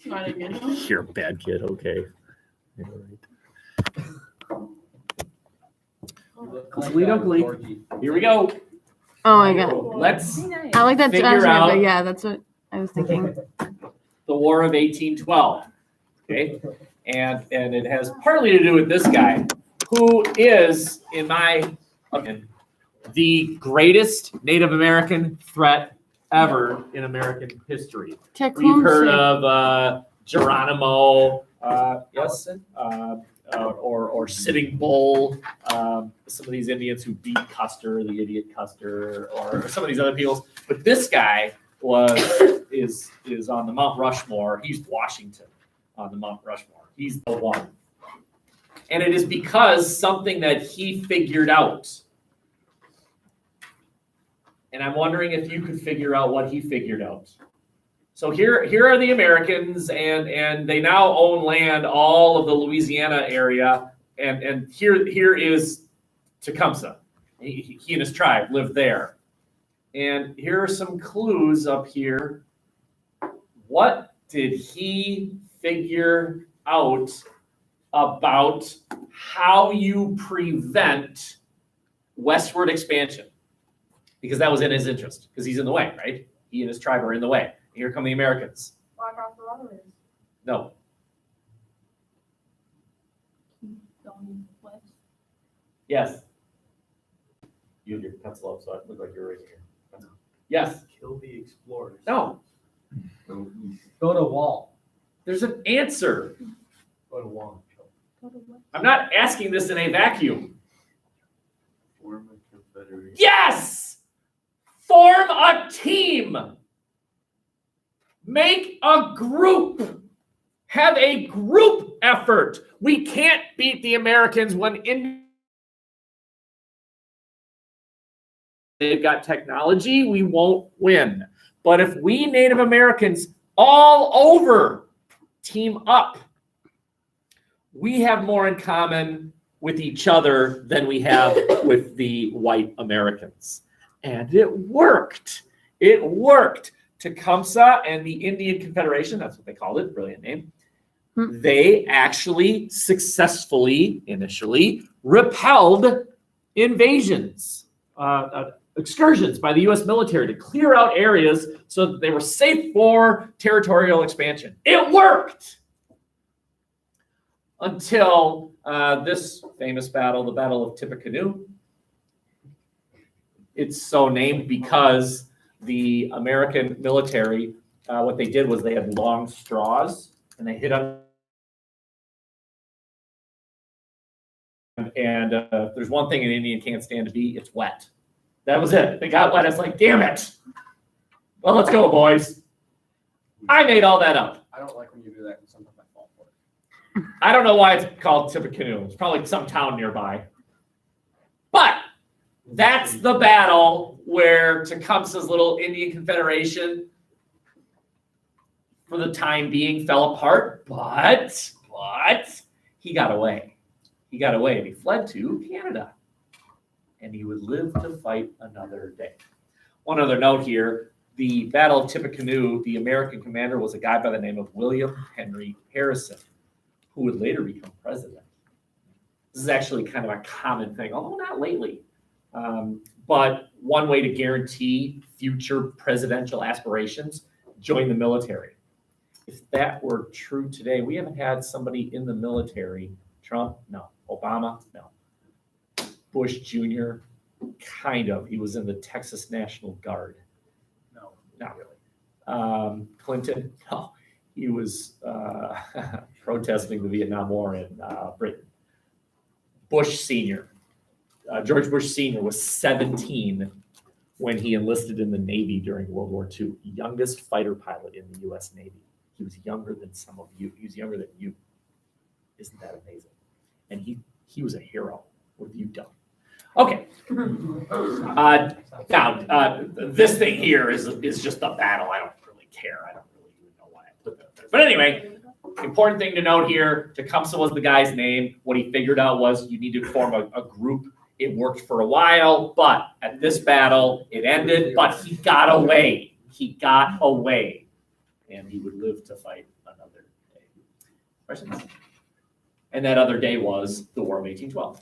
Not a good one. You're a bad kid. Okay. All right. Here we go. Oh my god. Let's I like that figure gesture, out- but yeah, that's what I was thinking. the War of 1812. Okay, and it has partly to do with this guy, who is, in my opinion, the greatest Native American threat ever in American history. We've heard of Geronimo, yes, or Sitting Bull, some of these Indians who beat Custer, the idiot Custer, or some of these other people. But this guy is on the Mount Rushmore. He's Washington on the Mount Rushmore. He's the one. And it is because something that he figured out. And I'm wondering if you could figure out what he figured out. So here are the Americans, and they now own land all of the Louisiana area, and here is Tecumseh. He and his tribe lived there. And here are some clues up here. What did he figure out about how you prevent westward expansion? Because that was in his interest, because he's in the way, right? He and his tribe are in the way. Here come the Americans. Block off the waterways. No. Going west. Yes. You have your pencil up, so it looked like you're raising your pencil. Yes. Kill the explorers. No. Go to wall. There's an answer. Go to wall. Go to west. I'm not asking this in a vacuum. Form a confederation. Yes! Form a team. Make a group. Have a group effort. We can't beat the Americans when they've got technology. We won't win. But if we Native Americans all over team up, we have more in common with each other than we have with the white Americans. And it worked. It worked. Tecumseh and the Indian Confederation, that's what they called it, brilliant name, they actually successfully, initially, repelled invasions, excursions by the U.S. military to clear out areas so that they were safe for territorial expansion. It worked! Until this famous battle, the Battle of Tippecanoe. It's so named because the American military, what they did was they had long straws and they hit on. And there's one thing an Indian can't stand to be, it's wet. That was it. They got wet. It's like, damn it. Well, let's go, boys. I made all that up. I don't like when you do that, and sometimes I fall for it. I don't know why it's called Tippecanoe. It's probably some town nearby. But that's the battle where Tecumseh's little Indian Confederation, for the time being, fell apart. But he got away. He got away and he fled to Canada. And he would live to fight another day. One other note here, the Battle of Tippecanoe, the American commander was a guy by the name of William Henry Harrison, who would later become president. This is actually kind of a common thing, although not lately. But one way to guarantee future presidential aspirations, join the military. If that were true today, we haven't had somebody in the military. Trump? No. Obama? No. Bush Jr.? Kind of. He was in the Texas National Guard. No, not really. Clinton? No. He was protesting the Vietnam War in Britain. Bush Sr. George Bush Sr. was 17 when he enlisted in the Navy during World War II. Youngest fighter pilot in the U.S. Navy. He was younger than some of you. He was younger than you. Isn't that amazing? And he was a hero. What have you done? Okay. Now, this thing here is just a battle. I don't really care. I don't really even know why I put that there. But anyway, important thing to note here, Tecumseh was the guy's name. What he figured out was you need to form a group. It worked for a while, but at this battle, it ended, but he got away. He got away. and he would live to fight another day. Questions? And that other day was the War of 1812.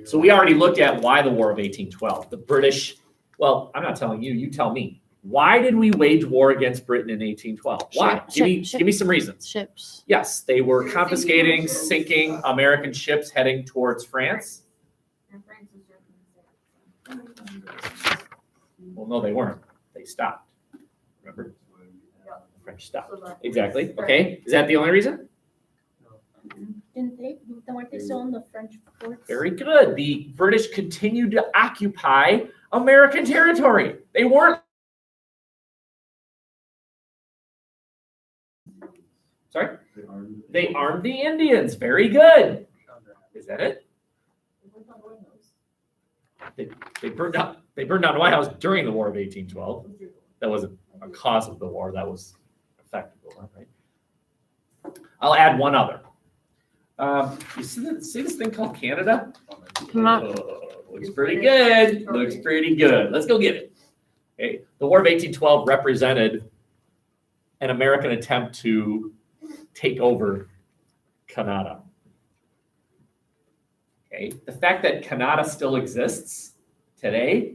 So we already looked at why the War of 1812. The British, well, I'm not telling you, you tell me. Why did we wage war against Britain in 1812? Why? Give me some reasons. Ships. Yes, they were confiscating, sinking American ships heading towards France. And France was joking the Well, no, they weren't. They stopped. Remember? Yeah. The French stopped. So that- Exactly. Okay. Is that the only reason? Didn't they? Then weren't they still in the French ports? Very good. The British continued to occupy American territory. They weren't. Sorry? They armed the Indians. Very good. Is that it? They burned down the White House during the War of 1812. That wasn't a cause of the war. That was effect of the war, right? I'll add one other. You see this thing called Canada? Looks pretty good. Looks pretty good. Let's go get it. Okay. The War of 1812 represented an American attempt to take over Canada. Okay. The fact that Canada still exists today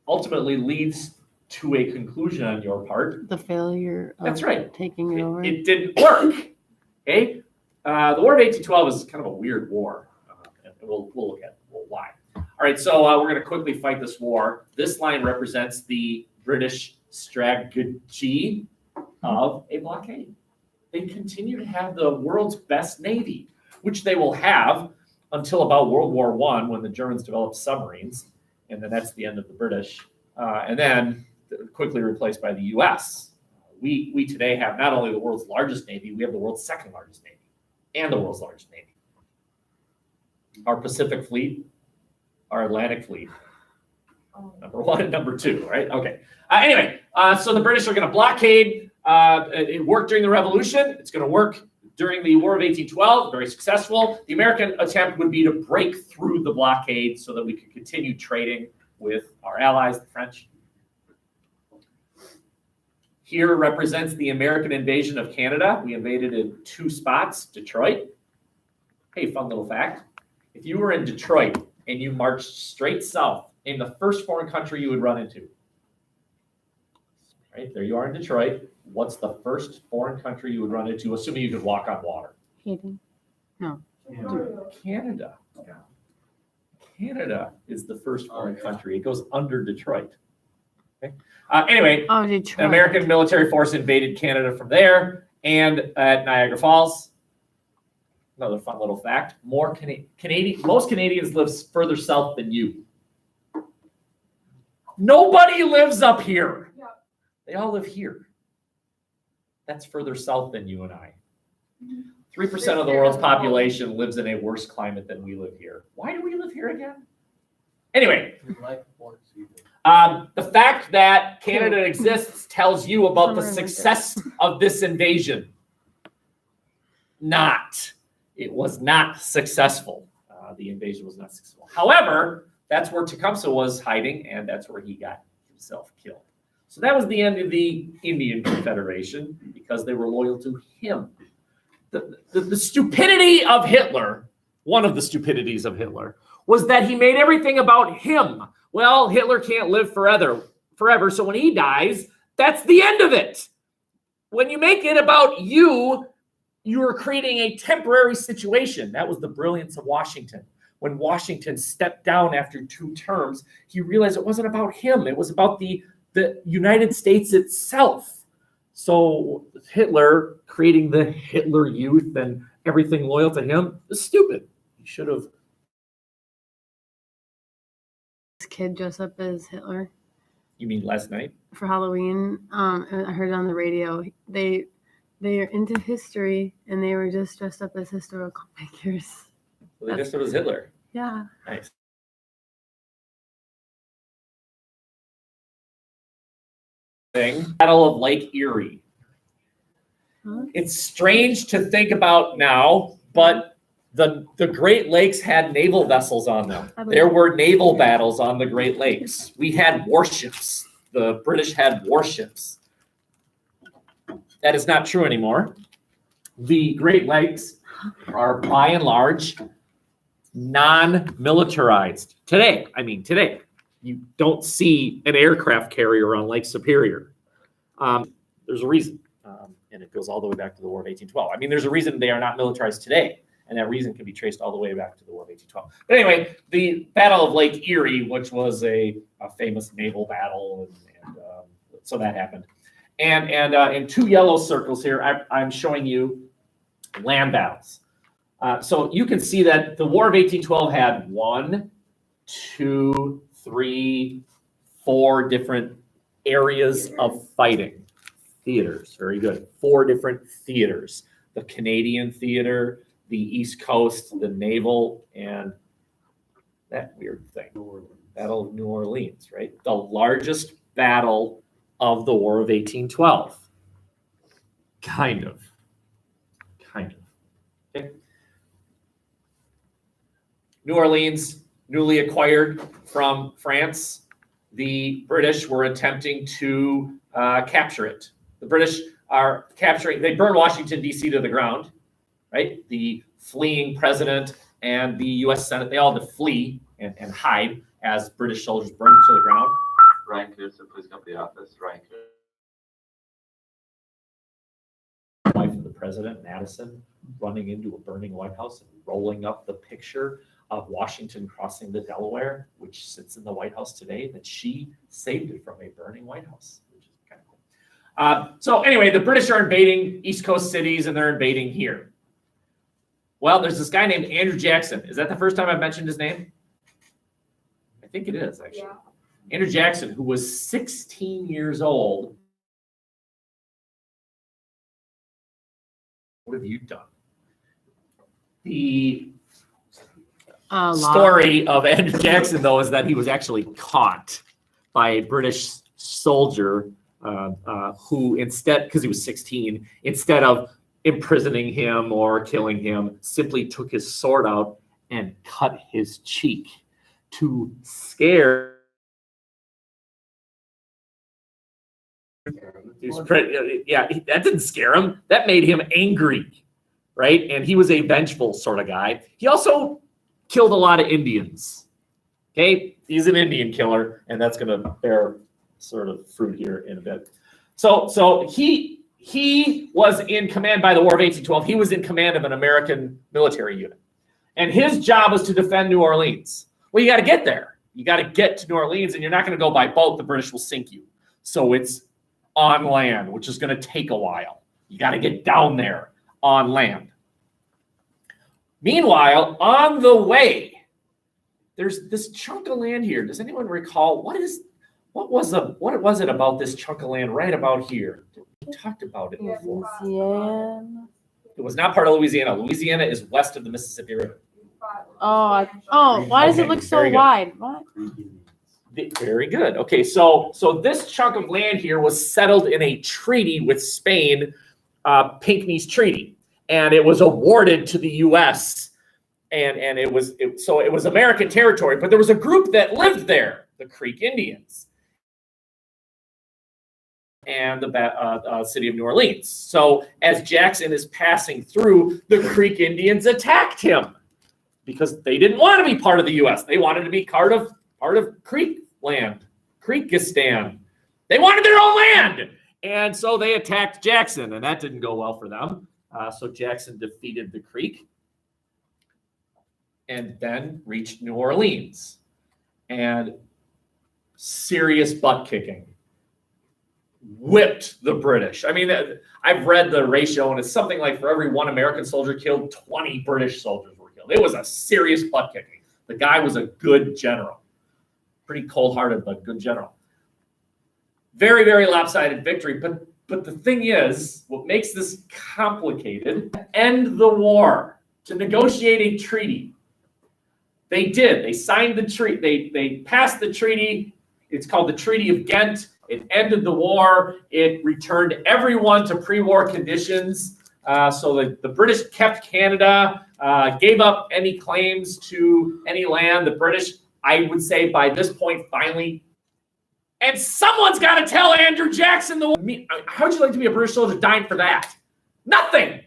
ultimately leads to a conclusion on your part. The failure of That's right. taking it over. It didn't work. Okay. The War of 1812 is kind of a weird war. And we'll look at why. All right. So we're going to quickly fight this war. This line represents the British strategy of a blockade. They continue to have the world's best navy, which they will have until about World War I, when the Germans developed submarines, and then that's the end of the British, and then quickly replaced by the U.S. We today have not only the world's largest navy, we have the world's second largest navy, and the world's largest navy. Our Pacific Fleet, our Atlantic Fleet, number one and number two, right? Okay. Anyway, so the British are going to blockade. It worked during the Revolution. It's going to work during the War of 1812, very successful. The American attempt would be to break through the blockade so that we could continue trading with our allies, the French. Here represents the American invasion of Canada. We invaded in two spots, Detroit. Hey, fun little fact. If you were in Detroit and you marched straight south, name the first foreign country you would run into. Right, there you are in Detroit. What's the first foreign country you would run into, assuming you could walk on water? Haiti. Canada. Yeah. Canada is the first foreign country. It goes under Detroit. Okay. Anyway, Oh, Detroit. an American military force invaded Canada from there, and at Niagara Falls. Another fun little fact: most Canadians live further south than you. Nobody lives up here. Yeah. They all live here. That's further south than you and I. 3% of the world's population lives in a worse climate than we live here. Why do we live here again? Anyway, the fact that Canada exists tells you about the success of this invasion. It was not successful. The invasion was not successful. However, that's where Tecumseh was hiding, and that's where he got himself killed. So that was the end of the Indian Confederation because they were loyal to him. The stupidity of Hitler, one of the stupidities of Hitler, was that he made everything about him. Well, Hitler can't live forever, so when he dies, that's the end of it. When you make it about you, you are creating a temporary situation. That was the brilliance of Washington. When Washington stepped down after 2 terms, he realized it wasn't about him. It was about the United States itself. So Hitler creating the Hitler Youth and everything loyal to him is stupid. He should have. This kid dressed up as Hitler You mean last night? for Halloween. And I heard on the radio they are into history and they were just dressed up as historical figures. So they just thought it was Hitler. Yeah. Nice. Battle of Lake Erie. Huh? It's strange to think about now, but the Great Lakes had naval vessels on them. There were naval battles on the Great Lakes. We had warships. The British had warships. That is not true anymore. The Great Lakes are by and large non-militarized today. I mean, today you don't see an aircraft carrier on Lake Superior. There's a reason, and it goes all the way back to the War of 1812. I mean, there's a reason they are not militarized today, and that reason can be traced all the way back to the War of 1812. But anyway, the Battle of Lake Erie, which was a famous naval battle, and so that happened. And in two yellow circles here, I'm showing you land battles. So you can see that the War of 1812 had 1, 2, 3, 4 different areas of fighting. Theaters, very good. 4 different theaters. The Canadian theater, the East Coast, the naval, and that weird thing. Battle of New Orleans, right? The largest battle of the War of 1812. Kind of. Okay. New Orleans, newly acquired from France. The British were attempting to capture it. The British are capturing, they burn Washington, D.C. to the ground, right? The fleeing president and the U.S. Senate, they all had to flee and hide as British soldiers burned to the ground. Ryan Knudsen, please come to the office. Ryan Knudsen. Wife of the president, Madison, running into a burning White House and rolling up the picture of Washington crossing the Delaware, which sits in the White House today, that she saved it from a burning White House, which is kind of cool. So anyway, the British are invading East Coast cities, and they're invading here. Well, there's this guy named Andrew Jackson. Is that the first time I've mentioned his name? I think it is, actually. Yeah. Andrew Jackson, who was 16 years old. What have you done? The story of Andrew Jackson, though, is that he was actually caught by a British soldier who instead, because he was 16, instead of imprisoning him or killing him, simply took his sword out and cut his cheek to scare. Yeah, that didn't scare him. That made him angry, right? And he was a vengeful sort of guy. He also killed a lot of Indians. Okay, he's an Indian killer, and that's going to bear sort of fruit here in a bit. So he was in command by the War of 1812. He was in command of an American military unit, and his job was to defend New Orleans. Well, you got to get there. You got to get to New Orleans, and you're not going to go by boat. The British will sink you. So it's on land, which is going to take a while. You got to get down there on land. Meanwhile, on the way, there's this chunk of land here. Does anyone recall what was it about this chunk of land right about here? We talked about it before. Louisiana. It was not part of Louisiana. Louisiana is west of the Mississippi River. Why does it look so wide? What? Very good. Okay, so this chunk of land here was settled in a treaty with Spain, Pinckney's Treaty, and it was awarded to the U.S. and it was American territory. But there was a group that lived there, the Creek Indians, and the city of New Orleans. So as Jackson is passing through, the Creek Indians attacked him because they didn't want to be part of the U.S. They wanted to be part of Creek land, Creekistan. They wanted their own land. And so they attacked Jackson, and that didn't go well for them. So Jackson defeated the Creek and then reached New Orleans. And serious butt kicking. Whipped the British. I mean, I've read the ratio, and it's something like for every 1 American soldier killed, 20 British soldiers were killed. It was a serious butt kicking. The guy was a good general. Pretty cold-hearted, but good general. Very, very lopsided victory. But the thing is, what makes this complicated, end the war, to negotiate a treaty. They did. They signed the treaty. They passed the treaty. It's called the Treaty of Ghent. It ended the war. It returned everyone to pre-war conditions. So the British kept Canada, gave up any claims to any land. The British, I would say by this point, finally And someone's got to tell Andrew Jackson how would you like to be a British soldier dying for that? Nothing,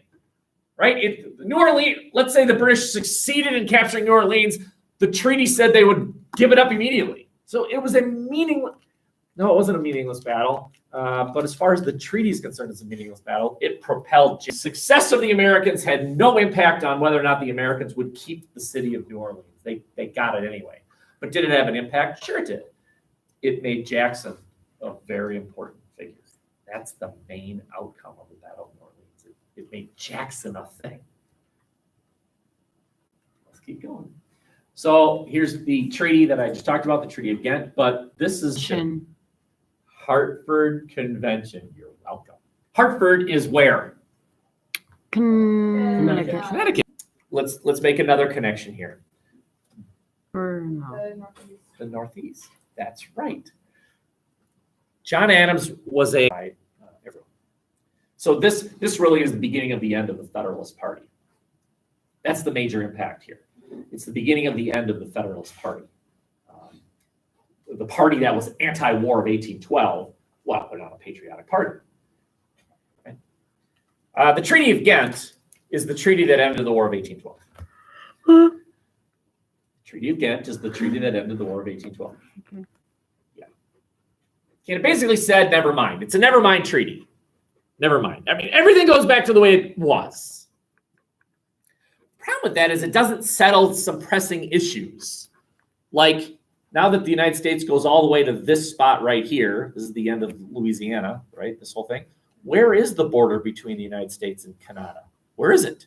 right? New Orleans, let's say the British succeeded in capturing New Orleans. The treaty said they would give it up immediately. So it was a meaningless, no, it wasn't a meaningless battle. But as far as the treaty is concerned, it's a meaningless battle. It propelled success of the Americans had no impact on whether or not the Americans would keep the city of New Orleans. They got it anyway. But did it have an impact? Sure it did. It made Jackson a very important figure. That's the main outcome of the Battle of New Orleans. It made Jackson a thing. Let's keep going. So here's the treaty that I just talked about, the Treaty of Ghent. But this is the Hartford Convention. You're welcome. Hartford is where? Connecticut. Connecticut. Let's make another connection here. Or no. The Northeast. That's right. John Adams was everyone. So this really is the beginning of the end of the Federalist Party. That's the major impact here. It's the beginning of the end of the Federalist Party. The party that was anti-war of 1812, well, they're not a patriotic party. Okay. The Treaty of Ghent is the treaty that ended the War of 1812. Treaty of Ghent is the treaty that ended the War of 1812. Okay. Yeah. And it basically said, never mind. It's a never mind treaty. Never mind. I mean, everything goes back to the way it was. The problem with that is it doesn't settle some pressing issues. Like, now that the United States goes all the way to this spot right here, this is the end of Louisiana, right? This whole thing. Where is the border between the United States and Canada? Where is it?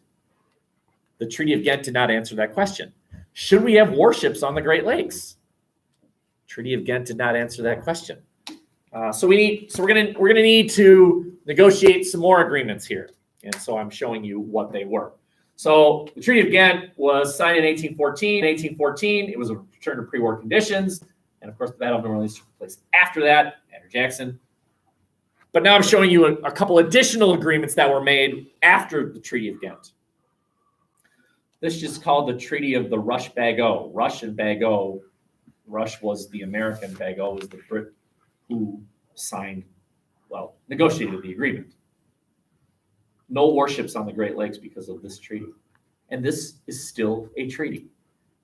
The Treaty of Ghent did not answer that question. Should we have warships on the Great Lakes? Treaty of Ghent did not answer that question. So we're gonna need to negotiate some more agreements here. And so I'm showing you what they were. So the Treaty of Ghent was signed in 1814. In 1814, it was a return to pre-war conditions. And of course, the Battle of New Orleans took place after that, Andrew Jackson. But now I'm showing you a couple additional agreements that were made after the Treaty of Ghent. This is called the Treaty of the Rush-Bagot. Rush and Bagot. Rush was the American, Bagot was the Brit who negotiated the agreement. No warships on the Great Lakes because of this treaty. And this is still a treaty.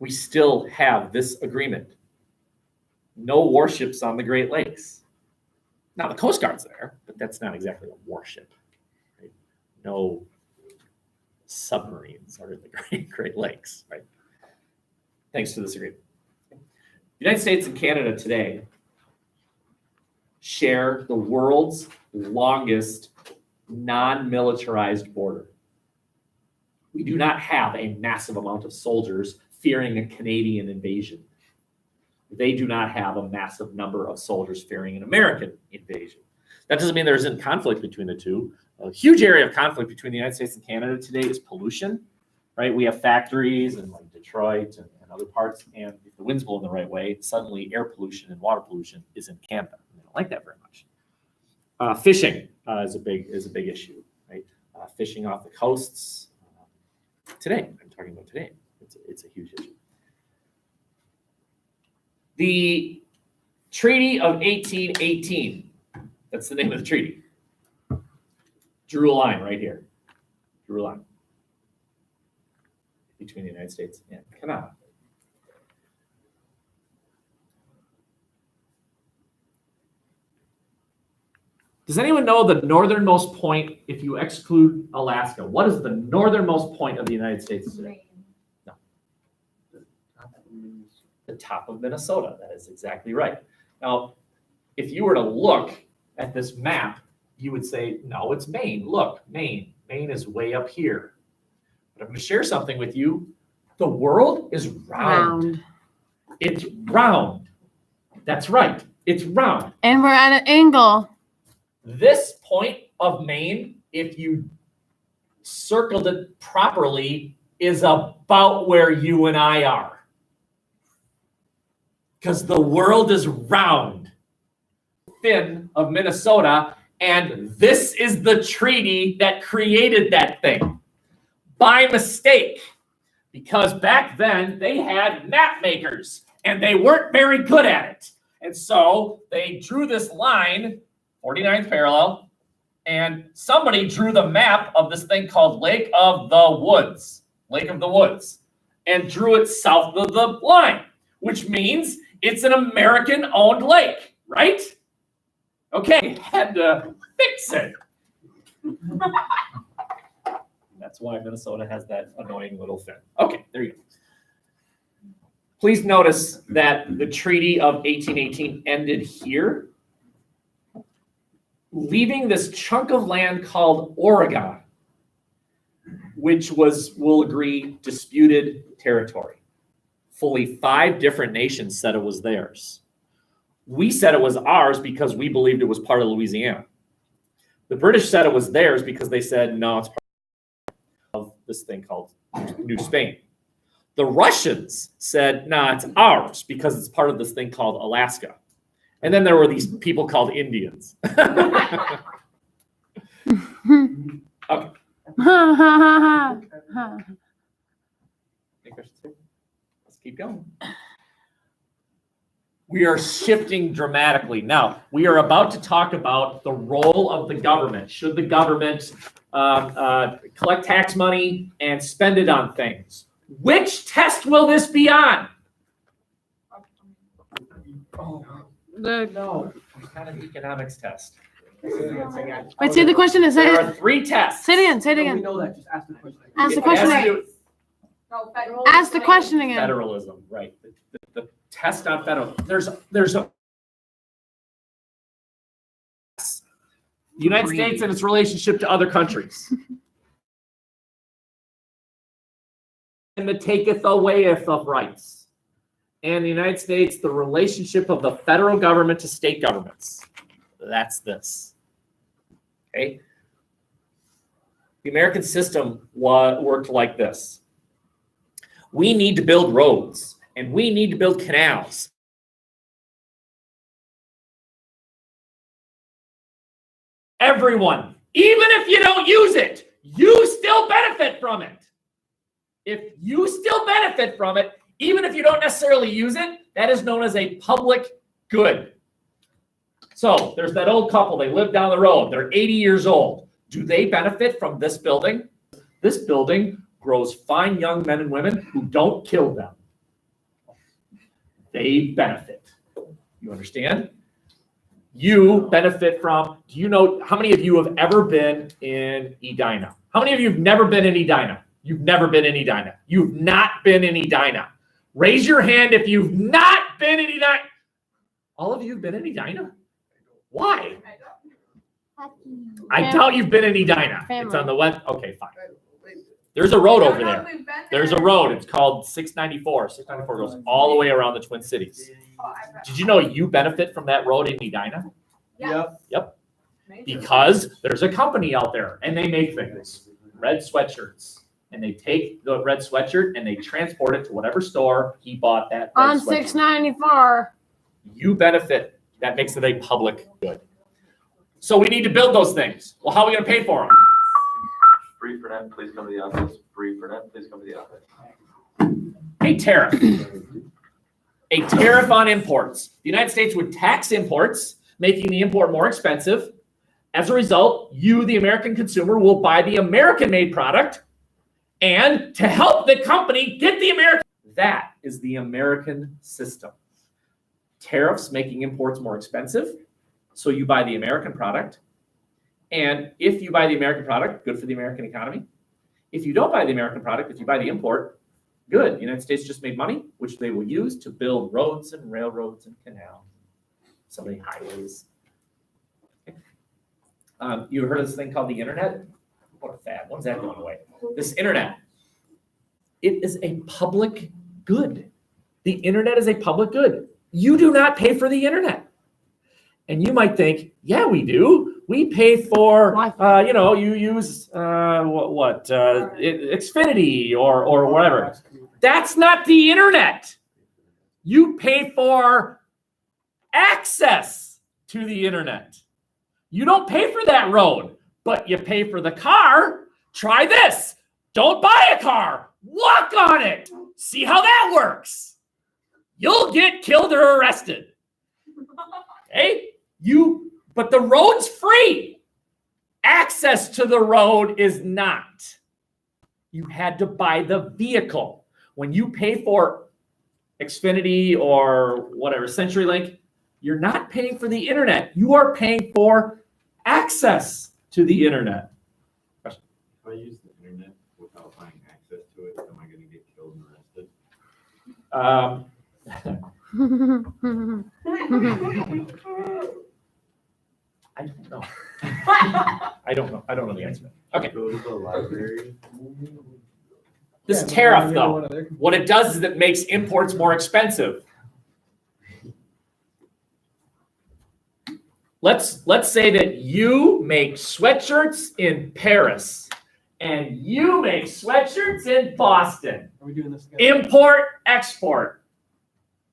We still have this agreement. No warships on the Great Lakes. Now, the Coast Guard's there, but that's not exactly a warship. Right? No submarines are in the Great Lakes, right? Thanks to this agreement. The United States and Canada today share the world's longest non-militarized border. We do not have a massive amount of soldiers fearing a Canadian invasion. They do not have a massive number of soldiers fearing an American invasion. That doesn't mean there isn't conflict between the two. A huge area of conflict between the United States and Canada today is pollution, right? We have factories in like Detroit and other parts, and if the winds blow in the right way, suddenly air pollution and water pollution is in Canada. They don't like that very much. Fishing is a big issue, right? Fishing off the coasts. Today, I'm talking about today. It's a huge issue. The Treaty of 1818, that's the name of the treaty, drew a line right here. Drew a line between the United States and Canada. Does anyone know the northernmost point, if you exclude Alaska? What is the northernmost point of the United States today? No. The top of Minnesota. That is exactly right. Now, if you were to look at this map, you would say, no, it's Maine. Look, Maine. Maine is way up here. But I'm going to share something with you. The world is round. It's round. That's right. It's round. And we're at an angle. This point of Maine, if you circled it properly, is about where you and I are. Because the world is round. Fin of Minnesota, and this is the treaty that created that thing. By mistake. Because back then, they had map makers, and they weren't very good at it. And so they drew this line, 49th parallel, and somebody drew the map of this thing called Lake of the Woods, and drew it south of the line, which means it's an American-owned lake, right? Okay, had to fix it. That's why Minnesota has that annoying little fin. Okay, there you go. Please notice that the Treaty of 1818 ended here, leaving this chunk of land called Oregon, which was, we'll agree, disputed territory. Fully 5 different nations said it was theirs. We said it was ours because we believed it was part of Louisiana. The British said it was theirs because they said, no, it's part of this thing called New Spain. The Russians said, nah, it's ours because it's part of this thing called Alaska. And then there were these people called Indians. Okay. Let's keep going. We are shifting dramatically. Now, we are about to talk about the role of the government. Should the government collect tax money and spend it on things? Which test will this be on? No, it's not an economics test. Wait, say the question. Is There it? are 3 tests. Say it again. Say it We again. know that, just ask the question. Ask the It question has to again. do- Ask the question again. Federalism, right? The test on federal. There's a. The United States and its relationship to other countries. And the taketh awayeth of rights. And the United States, the relationship of the federal government to state governments. That's this. Okay. The American system worked like this. We need to build roads and we need to build canals. Everyone, even if you don't use it, you still benefit from it. If you still benefit from it, even if you don't necessarily use it, that is known as a public good. So there's that old couple, they live down the road, they're 80 years old. Do they benefit from this building? This building grows fine young men and women who don't kill them. They benefit. You understand? You benefit from, do you know, how many of you have ever been in Edina? How many of you have never been in Edina? You've never been in Edina. You've not been in Edina. Raise your hand if you've not been in Edina. All of you have been in Edina? Why? I doubt you've been in Edina. It's on the west. Okay, fine. There's a road over there. There's a road. It's called 694. 694 goes all the way around the Twin Cities. Did you know you benefit from that road in Edina? Yep. Because there's a company out there and they make things. Red sweatshirts. And they take the red sweatshirt and they transport it to whatever store he bought that red On sweatshirt. 694. You benefit. That makes it a public good. So we need to build those things. Well, how are we going to pay for them? Free for net, please come to the office. Free for net, please come to the office. A tariff. A tariff on imports. The United States would tax imports, making the import more expensive. As a result, you, the American consumer, will buy the American-made product. And to help the company get the American, that is the American system. Tariffs making imports more expensive, so you buy the American product. And if you buy the American product, good for the American economy. If you don't buy the American product, if you buy the import, good. The United States just made money, which they will use to build roads and railroads and canals, so many highways. You heard of this thing called the internet? What a fad. When's that going away? This internet. It is a public good. The internet is a public good. You do not pay for the internet. And you might think, yeah, we do. We pay for, you use Xfinity or whatever. That's not the internet. You pay for access to the internet. You don't pay for that road, but you pay for the car. Try this. Don't buy a car. Walk on it. See how that works. You'll get killed or arrested. Hey, but the road's free. Access to the road is not. You had to buy the vehicle. When you pay for Xfinity or whatever, CenturyLink, you're not paying for the internet. You are paying for access to the internet. If I use the internet without buying access to it, am I going to get killed and arrested? I don't know. I don't know. I don't know the answer. Okay. Go to the library. This Yeah, tariff, maybe though, one of their- what it does is it makes imports more expensive. Let's say that you make sweatshirts in Paris and you make sweatshirts in Boston. Are we doing this again? Import, export.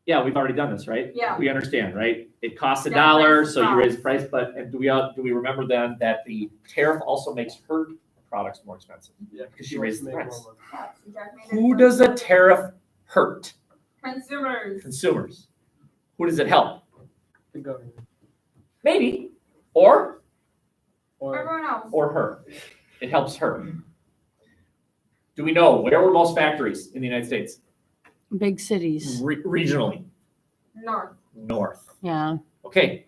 Yeah, we've already done this, right? Yeah. We understand, right? It costs Yeah, $1, price so you raise the drops. price, but and do we remember then that the tariff also makes her products more expensive? Yeah, Because she wants raises to the make price. more money. Who does a tariff hurt? Consumers. Consumers. Who does it help? The government. Maybe. Or Everyone else. her. It helps her. Do we know where were most factories in the United States? Big cities. Regionally. North. North. Yeah. Okay.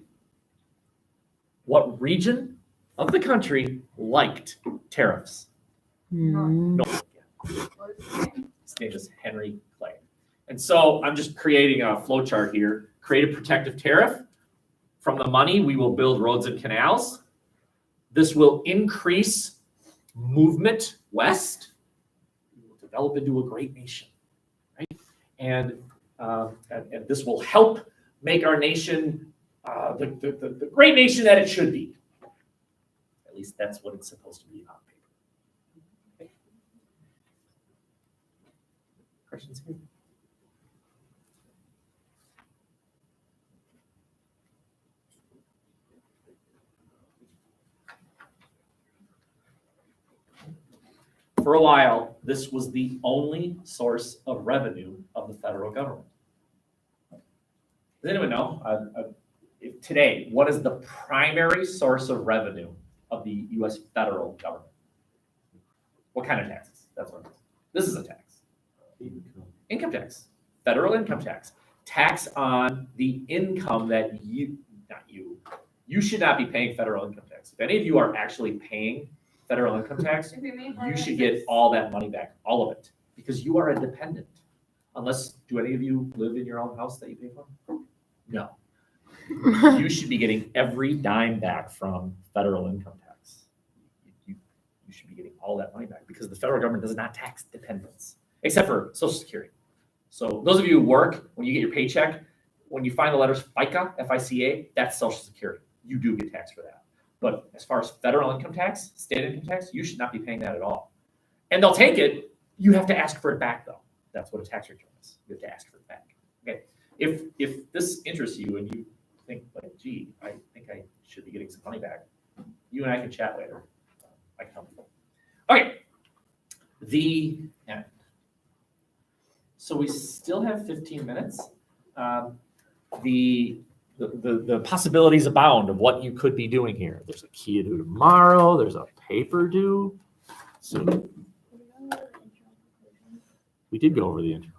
What region of the country liked tariffs? Mm. North. What is his name? His name is Henry Clay. And so I'm just creating a flow chart here. Create a protective tariff. From the money, we will build roads and canals. This will increase movement west. We will develop into a great nation, right? And this will help make our nation the great nation that it should be. At least that's what it's supposed to be on paper. Okay. Questions here? For a while, this was the only source of revenue of the federal government. Does anyone know? Today, what is the primary source of revenue of the U.S. federal government? What kind of taxes? That's what it is. This is a tax. Income tax. Federal income tax. Tax on the income that you should not be paying federal income tax. If any of you are actually paying federal income tax, If you mean you should get all that money back, all of it, because you are a dependent. Unless, do any of you live in your own house that you pay for? No. You should be getting every dime back from federal income tax. You should be getting all that money back because the federal government does not tax dependents, except for Social Security. So those of you who work, when you get your paycheck, when you find the letters FICA, F-I-C-A, that's Social Security. You do get taxed for that. But as far as federal income tax, state income tax, you should not be paying that at all. And they'll take it. You have to ask for it back, though. That's what a tax return is. You have to ask for it back. Okay. If this interests you and you think like, gee, I think I should be getting some money back, you and I can chat later. I can help you. Okay. The end. So we still have 15 minutes. The possibilities abound of what you could be doing here. There's a Kia due tomorrow. There's a paper due. So we did go over the intro.